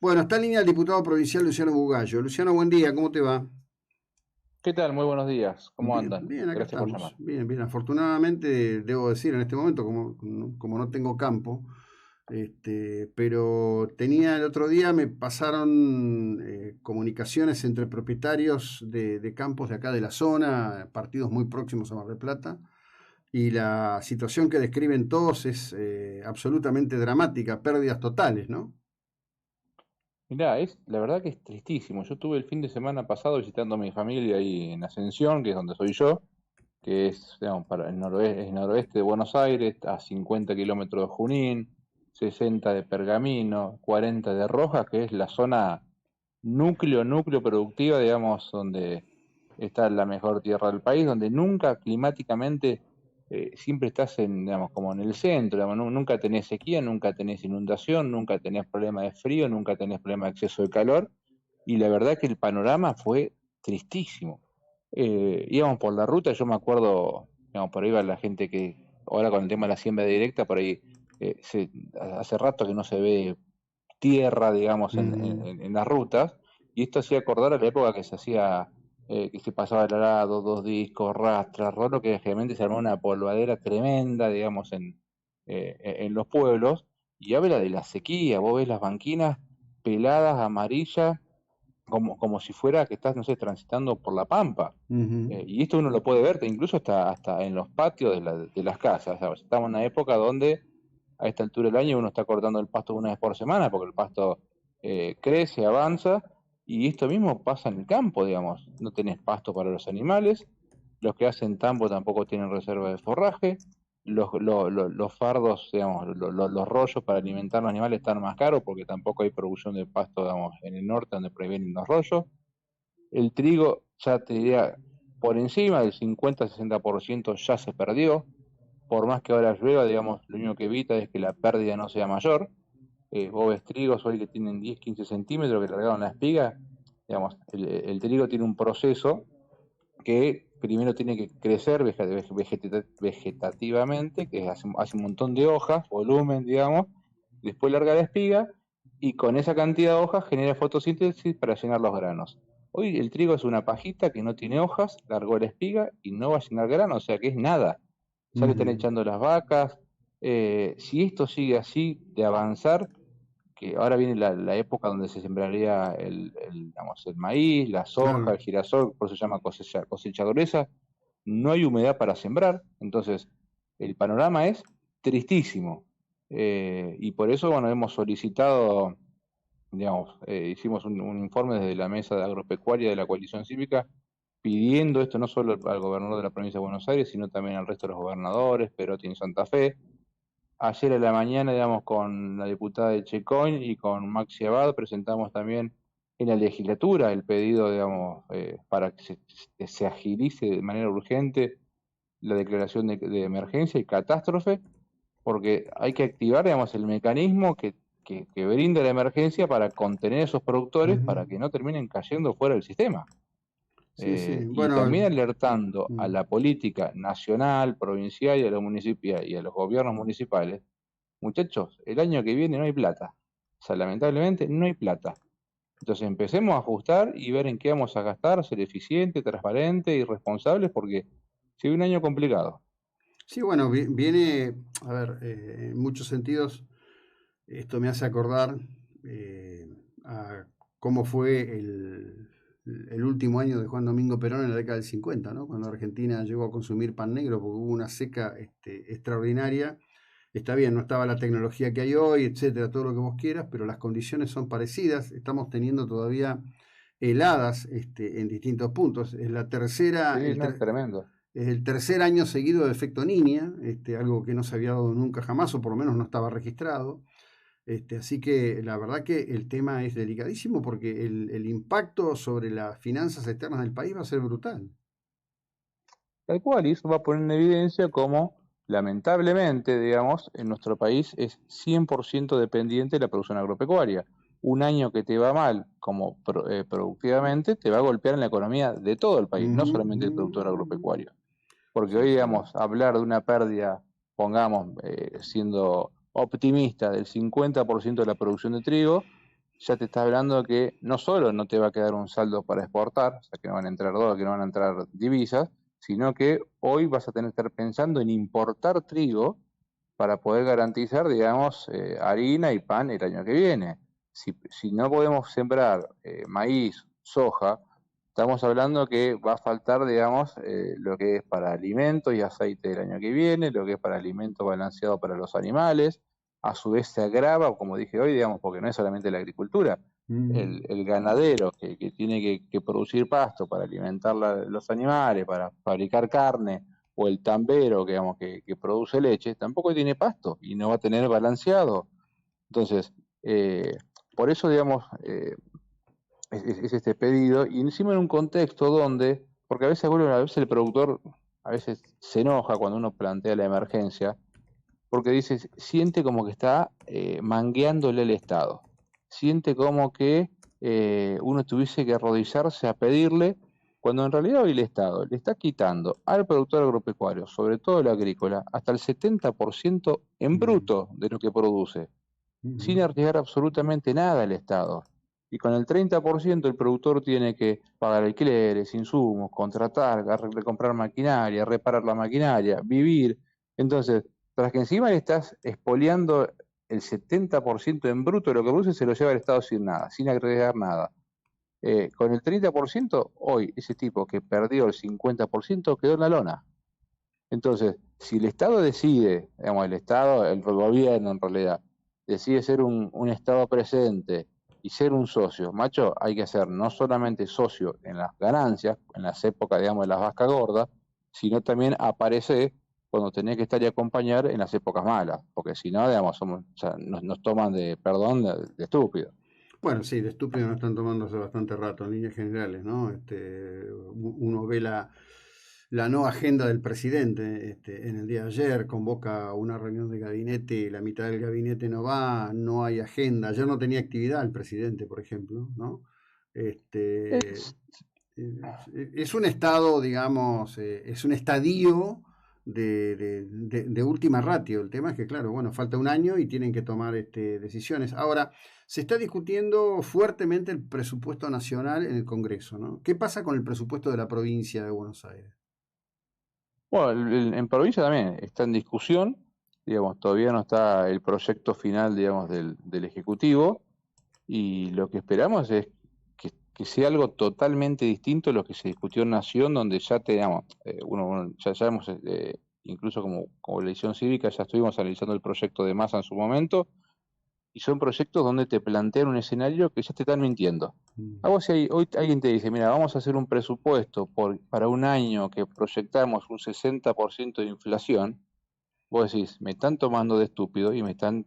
Bueno, está en línea el diputado provincial Luciano Bugallo. Luciano, buen día, ¿cómo te va? ¿Qué tal? Muy buenos días. ¿Cómo Bien, andan? bien, acá Gracias por estamos. llamar. Bien, bien. Afortunadamente, debo decir, en este momento, como no tengo campo, pero tenía el otro día, me pasaron comunicaciones entre propietarios de campos de acá de la zona, partidos muy próximos a Mar del Plata, y la situación que describen todos es absolutamente dramática, pérdidas totales, ¿no? Mirá, la verdad que es tristísimo. Yo estuve el fin de semana pasado visitando a mi familia ahí en Ascensión, que es donde soy yo, que es, digamos, para el noroeste de Buenos Aires, a 50 kilómetros de Junín, 60 de Pergamino, 40 de Rojas, que es la zona núcleo productiva, digamos, donde está la mejor tierra del país, donde nunca climáticamente siempre estás en, digamos, como en el centro, digamos, nunca tenés sequía, nunca tenés inundación, nunca tenés problema de frío, nunca tenés problema de exceso de calor, y la verdad que el panorama fue tristísimo. Íbamos por la ruta, yo me acuerdo, digamos, por ahí va la gente que, ahora con el tema de la siembra directa, por ahí hace rato que no se ve tierra, digamos, Ujú. en las rutas, y esto hacía acordar a la época que se hacía, que se pasaba el arado, dos discos, rastra, rolo, que generalmente se armó una polvadera tremenda, digamos, en los pueblos, y habla de la sequía, vos ves las banquinas peladas, amarillas, como si fuera que estás, no sé, transitando por la pampa. Ujú. Y esto uno lo puede ver incluso hasta en los patios de las casas. ¿Sabes? Estamos en una época donde a esta altura del año uno está cortando el pasto una vez por semana porque el pasto crece, avanza, y esto mismo pasa en el campo, digamos. No tenés pasto para los animales, los que hacen tambo tampoco tienen reserva de forraje, los fardos, digamos, los rollos para alimentar a los animales están más caros porque tampoco hay producción de pasto, digamos, en el norte donde provienen los rollos. El trigo, ya te diría, por encima del 50-60% ya se perdió. Por más que ahora llueva, digamos, lo único que evita es que la pérdida no sea mayor. Vos ves trigos hoy que tienen 10-15 centímetros que largaron la espiga. Digamos, el trigo tiene un proceso que primero tiene que crecer vegetativamente, que hace un montón de hojas, volumen, digamos, después larga la espiga y con esa cantidad de hojas genera fotosíntesis para llenar los granos. Hoy el trigo es una pajita que no tiene hojas, largó la espiga y no va a llenar grano, o sea que es nada. Ya le están Ujú. echando las vacas. Si esto sigue así de avanzar, que ahora viene la época donde se sembraría digamos, el maíz, la soja, Claro. el girasol, por eso se llama cosecha gruesa, no hay humedad para sembrar, entonces el panorama es tristísimo. Y por eso, bueno, hemos solicitado, digamos, hicimos un informe desde la mesa de agropecuaria de la coalición cívica pidiendo esto no solo al gobernador de la provincia de Buenos Aires, sino también al resto de los gobernadores, Perotti en Santa Fe. Ayer a la mañana, digamos, con la diputada de Checoin y con Maxi Abad presentamos también en la legislatura el pedido, digamos, para que se agilice de manera urgente la declaración de emergencia y catástrofe, porque hay que activar, digamos, el mecanismo que brinda la emergencia para contener esos productores para Ujú. que no terminen cayendo fuera del sistema. Sí, sí. Y Bueno, también alertando a mm, la política nacional, provincial y a los municipios y a los gobiernos municipales. Muchachos, el año que viene no hay plata. O sea, lamentablemente no hay plata. Entonces empecemos a ajustar y ver en qué vamos a gastar, ser eficiente, transparente y responsables porque sigue un año complicado. sí, bueno, viene, a ver, en muchos sentidos, esto me hace acordar a cómo fue el último año de Juan Domingo Perón en la década del 50, ¿no? Cuando Argentina llegó a consumir pan negro porque hubo una seca extraordinaria. Está bien, no estaba la tecnología que hay hoy, etcétera, todo lo que vos quieras, pero las condiciones son parecidas. Estamos teniendo todavía heladas en distintos puntos. Es la tercera, Sí, no, es tremendo. es el tercer año seguido de efecto niña, algo que no se había dado nunca jamás, o por lo menos no estaba registrado. Así que la verdad que el tema es delicadísimo porque el impacto sobre las finanzas externas del país va a ser brutal. Tal cual, y eso va a poner en evidencia cómo, lamentablemente, digamos, en nuestro país es 100% dependiente de la producción agropecuaria. Un año que te va mal, como productivamente, te va a golpear en la economía de todo el país, no Ujú, solamente el ujú. productor agropecuario. Porque Sí, hoy, sí. digamos, hablar de una pérdida, pongamos, siendo optimista, del 50% de la producción de trigo, ya te está hablando que no solo no te va a quedar un saldo para exportar, o sea, que no van a entrar dólares, que no van a entrar divisas, sino que hoy vas a tener que estar pensando en importar trigo para poder garantizar, digamos, harina y pan el año que viene. Si no podemos sembrar maíz, soja, estamos hablando que va a faltar, digamos, lo que es para alimentos y aceite el año que viene, lo que es para alimento balanceado para los animales. A su vez se agrava, como dije hoy, digamos, porque no es solamente la agricultura, el ganadero que tiene que producir pasto para alimentar los animales, para fabricar carne, o el tambero digamos, que produce leche, tampoco tiene pasto y no va a tener balanceado. Entonces, por eso, digamos, es este pedido, y encima en un contexto donde, porque a veces el productor a veces se enoja cuando uno plantea la emergencia, porque dice, siente como que está mangueándole el Estado, siente como que uno tuviese que arrodillarse a pedirle, cuando en realidad hoy el Estado le está quitando al productor agropecuario, sobre todo el agrícola, hasta el 70% en bruto de lo que produce, sin arriesgar absolutamente nada al Estado. Y con el 30% el productor tiene que pagar alquileres, insumos, contratar, comprar maquinaria, reparar la maquinaria, vivir. Entonces, tras que encima le estás expoliando el 70% en bruto de lo que produce, se lo lleva el Estado sin nada, sin agregar nada. Con el 30%, hoy ese tipo que perdió el 50% quedó en la lona. Entonces, si el Estado decide, digamos, el Estado, el gobierno en realidad, decide ser un Estado presente y ser un socio, macho, hay que ser no solamente socio en las ganancias, en las épocas, digamos, de las vacas gordas, sino también aparecer cuando tenés que estar y acompañar en las épocas malas, porque si no, digamos, o sea, nos toman de, perdón, de estúpido. Bueno, sí, de estúpido nos están tomando hace bastante rato, en líneas generales, ¿no? Uno ve la no agenda del presidente en el día de ayer, convoca una reunión de gabinete, la mitad del gabinete no va, no hay agenda. Ayer no tenía actividad el presidente, por ejemplo, ¿no? Es, Es un estado, digamos, es un estadio de última ratio. El tema es que, claro, bueno, falta un año y tienen que tomar decisiones. Ahora, se está discutiendo fuertemente el presupuesto nacional en el Congreso, ¿no? ¿Qué pasa con el presupuesto de la provincia de Buenos Aires? bueno, en provincia también está en discusión, digamos, todavía no está el proyecto final, digamos, del Ejecutivo, y lo que esperamos es que sea algo totalmente distinto a lo que se discutió en Nación, donde ya tenemos, ya hemos, incluso como elección cívica, ya estuvimos analizando el proyecto de Massa en su momento, y son proyectos donde te plantean un escenario que ya te están mintiendo. A vos si hoy alguien te dice, mira, vamos a hacer un presupuesto para un año que proyectamos un 60% de inflación, vos decís, me están tomando de estúpido y me están,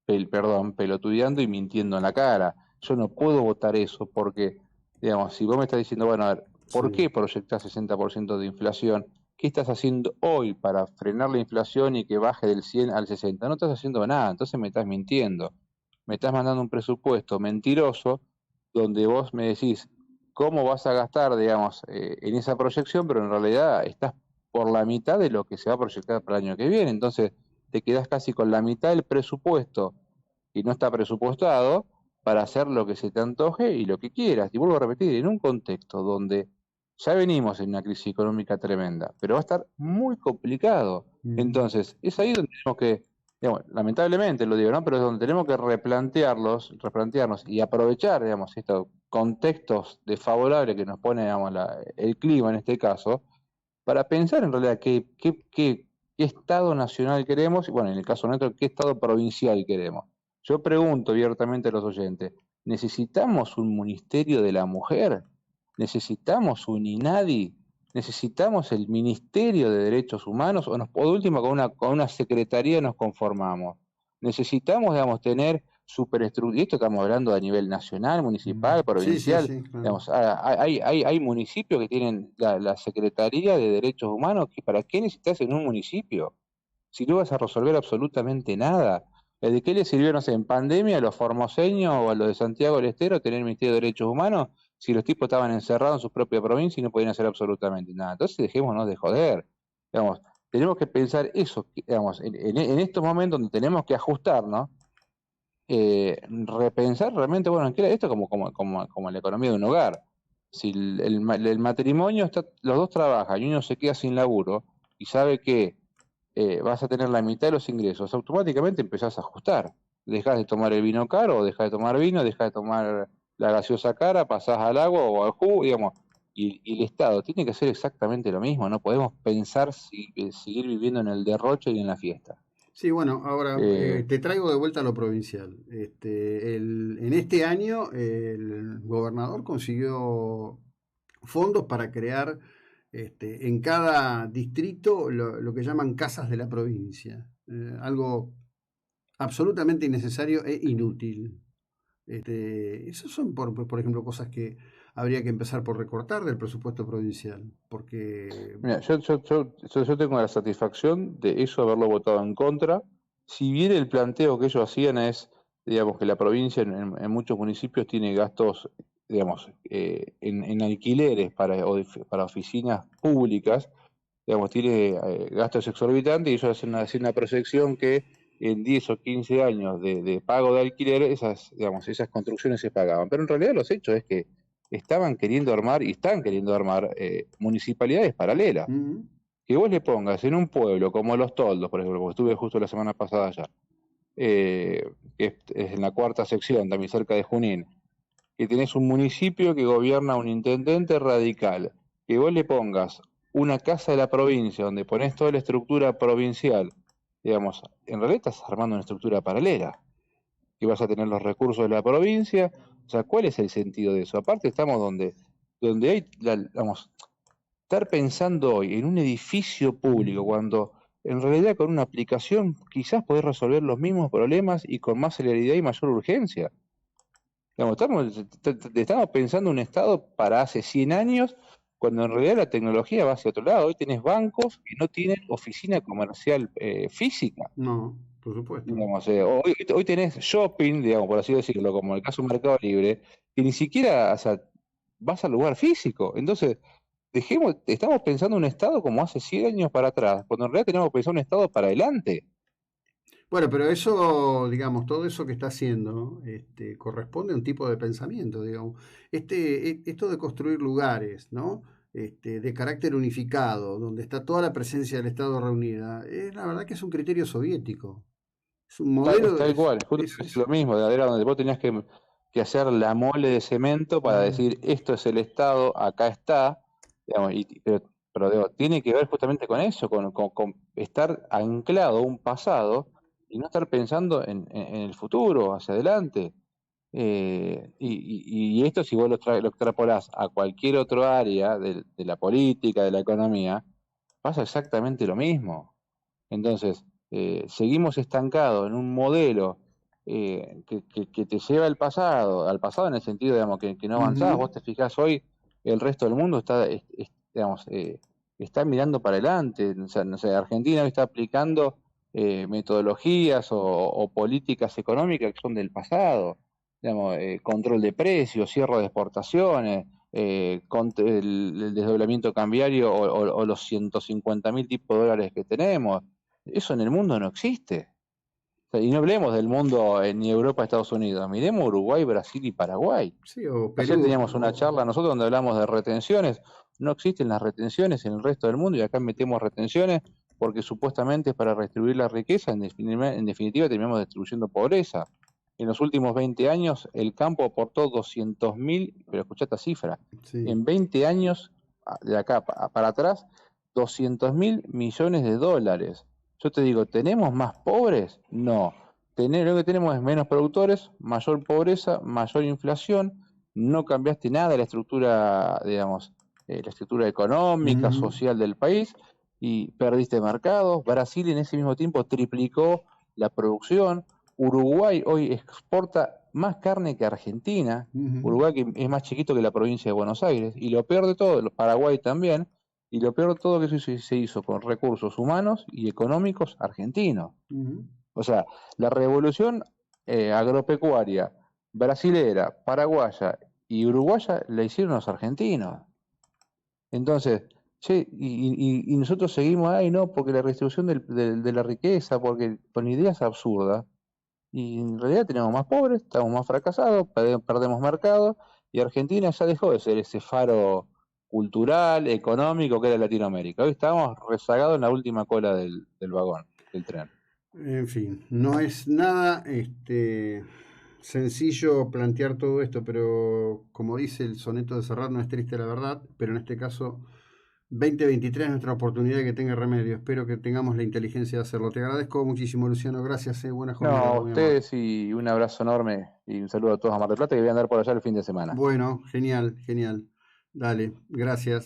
pelotudeando y mintiendo en la cara. Yo no puedo votar eso porque, digamos, si vos me estás diciendo, bueno, a ver, ¿por Sí. qué proyectás 60% de inflación? ¿Qué estás haciendo hoy para frenar la inflación y que baje del 100 al 60? No estás haciendo nada, entonces me estás mintiendo. Me estás mandando un presupuesto mentiroso donde vos me decís cómo vas a gastar, digamos, en esa proyección, pero en realidad estás por la mitad de lo que se va a proyectar para el año que viene. Entonces, te quedás casi con la mitad del presupuesto y no está presupuestado para hacer lo que se te antoje y lo que quieras. Y vuelvo a repetir, en un contexto donde ya venimos en una crisis económica tremenda, pero va a estar muy complicado. Entonces, es ahí donde tenemos que, digamos, lamentablemente lo digo, ¿no? Pero es donde tenemos que replantearnos y aprovechar, digamos, estos contextos desfavorables que nos pone, digamos, el clima en este caso, para pensar en realidad qué Estado nacional queremos y, bueno, en el caso nuestro, qué Estado provincial queremos. Yo pregunto abiertamente a los oyentes, ¿necesitamos un Ministerio de la Mujer? ¿Necesitamos un INADI? ¿Necesitamos el Ministerio de Derechos Humanos? O de última, con una secretaría nos conformamos. ¿Necesitamos, digamos, tener superestructura? Y esto estamos hablando a nivel nacional, municipal, Sí, sí, provincial. sí, claro. Digamos, hay municipios que tienen la Secretaría de Derechos Humanos, que ¿para qué necesitas en un municipio? Si no vas a resolver absolutamente nada. ¿De qué le sirvió, no sé, en pandemia a los formoseños o a los de Santiago del Estero tener el Ministerio de Derechos Humanos si los tipos estaban encerrados en su propia provincia y no podían hacer absolutamente nada? Entonces dejémonos de joder. Digamos, tenemos que pensar eso, digamos, en estos momentos donde tenemos que ajustarnos, repensar realmente, bueno, esto como la economía de un hogar. Si el matrimonio, los dos trabajan y uno se queda sin laburo y sabe que vas a tener la mitad de los ingresos, automáticamente empezás a ajustar. Dejás de tomar el vino caro, o dejás de tomar vino, dejás de tomar la gaseosa cara, pasás al agua o al jugo, digamos. Y el Estado tiene que hacer exactamente lo mismo, no podemos pensar seguir viviendo en el derroche y en la fiesta. Sí, bueno, ahora Eh, te traigo de vuelta a lo provincial. En este año el gobernador consiguió fondos para crear en cada distrito lo que llaman casas de la provincia. Algo absolutamente innecesario e inútil. Esas son, por ejemplo, cosas que habría que empezar por recortar del presupuesto provincial, porque... Mira, yo tengo la satisfacción de eso haberlo votado en contra. Si bien el planteo que ellos hacían es, digamos, que la provincia en muchos municipios tiene gastos, digamos, en alquileres para oficinas públicas, digamos, tiene gastos exorbitantes y ellos hacen una proyección que en 10 o 15 años de pago de alquiler, esas construcciones se pagaban. Pero en realidad los hechos es que estaban queriendo armar y están queriendo armar municipalidades paralelas. Ujú. Que vos le pongas en un pueblo como Los Toldos, por ejemplo, porque estuve justo la semana pasada allá, que es en la cuarta sección, también cerca de Junín, que tenés un municipio que gobierna un intendente radical, que vos le pongas una casa de la provincia donde ponés toda la estructura provincial, digamos, en realidad estás armando una estructura paralela, que vas a tener los recursos de la provincia. O sea, ¿cuál es el sentido de eso? Aparte estamos donde hay, vamos, estar pensando hoy en un edificio público cuando en realidad con una aplicación quizás podés resolver los mismos problemas y con más celeridad y mayor urgencia. Digamos, estamos pensando un Estado para hace 100 años, cuando en realidad la tecnología va hacia otro lado. Hoy tenés bancos que no tienen oficina comercial física. No, por supuesto. Digamos, hoy tenés shopping, digamos, por así decirlo, como el caso Mercado Libre, que ni siquiera, o sea, vas al lugar físico. Entonces, estamos pensando un Estado como hace 100 años para atrás, cuando en realidad tenemos que pensar un Estado para adelante. Bueno, pero eso, digamos, todo eso que está haciendo, corresponde a un tipo de pensamiento, digamos. Esto de construir lugares, ¿no? De carácter unificado, donde está toda la presencia del Estado reunida, la verdad que es un criterio soviético. Es un modelo, Tal cual, justo es lo mismo, era donde vos tenías que hacer la mole de cemento para claro. decir esto es el Estado, acá está, digamos, pero digo, tiene que ver justamente con eso, con estar anclado a un pasado y no estar pensando en el futuro, hacia adelante. Y esto, si vos lo extrapolás a cualquier otro área de la política, de la economía, pasa exactamente lo mismo. Entonces, seguimos estancados en un modelo que te lleva al pasado en el sentido, digamos, que no avanzás. Ujú. Vos te fijás hoy, el resto del mundo digamos, está mirando para adelante. O sea, no sé, Argentina hoy está aplicando metodologías o políticas económicas que son del pasado. Digamos, control de precios, cierre de exportaciones, el desdoblamiento cambiario o los 150.000 tipos de dólares que tenemos. Eso en el mundo no existe. O sea, y no hablemos del mundo ni Europa, Estados Unidos. Miremos Uruguay, Brasil y Paraguay. Sí, o Ayer Perú. teníamos una charla nosotros donde hablamos de retenciones. No existen las retenciones en el resto del mundo y acá metemos retenciones porque supuestamente es para redistribuir la riqueza. En definitiva terminamos distribuyendo pobreza. En los últimos 20 años el campo aportó 200.000, pero escuchá esta cifra, Sí. en 20 años de acá para atrás, 200.000 millones de dólares. Yo te digo, ¿tenemos más pobres? No. Lo que tenemos es menos productores, mayor pobreza, mayor inflación. No cambiaste nada de la estructura, digamos, la estructura económica, Ujú. social del país y perdiste mercados. Brasil en ese mismo tiempo triplicó la producción. Uruguay hoy exporta más carne que Argentina. Ujú. Uruguay que es más chiquito que la provincia de Buenos Aires. Y lo peor de todo, Paraguay también. Y lo peor de todo que se hizo con recursos humanos y económicos argentinos. Ujú. O sea, la revolución agropecuaria brasilera, paraguaya y uruguaya la hicieron los argentinos. Entonces, che, y nosotros seguimos ahí, ¿no? Porque la redistribución de la riqueza, porque con ideas absurdas, Y en realidad tenemos más pobres, estamos más fracasados, perdemos mercado, y Argentina ya dejó de ser ese faro cultural, económico que era Latinoamérica. Hoy estamos rezagados en la última cola del vagón, del tren. En fin, no es nada sencillo plantear todo esto, pero como dice el soneto de Serrat, no es triste la verdad, pero en este caso 2023 es nuestra oportunidad de que tenga remedio. Espero que tengamos la inteligencia de hacerlo. Te agradezco muchísimo, Luciano. Gracias, buena No, a jornada, muy amable. ustedes y un abrazo enorme y un saludo a todos a Mar del Plata que voy a andar por allá el fin de semana. Bueno, genial, genial. Dale, gracias.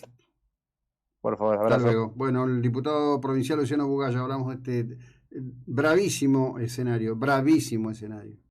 Por favor, Hasta abrazo. luego. Bueno, el diputado provincial Luciano Bugallo, hablamos de este bravísimo escenario, bravísimo escenario.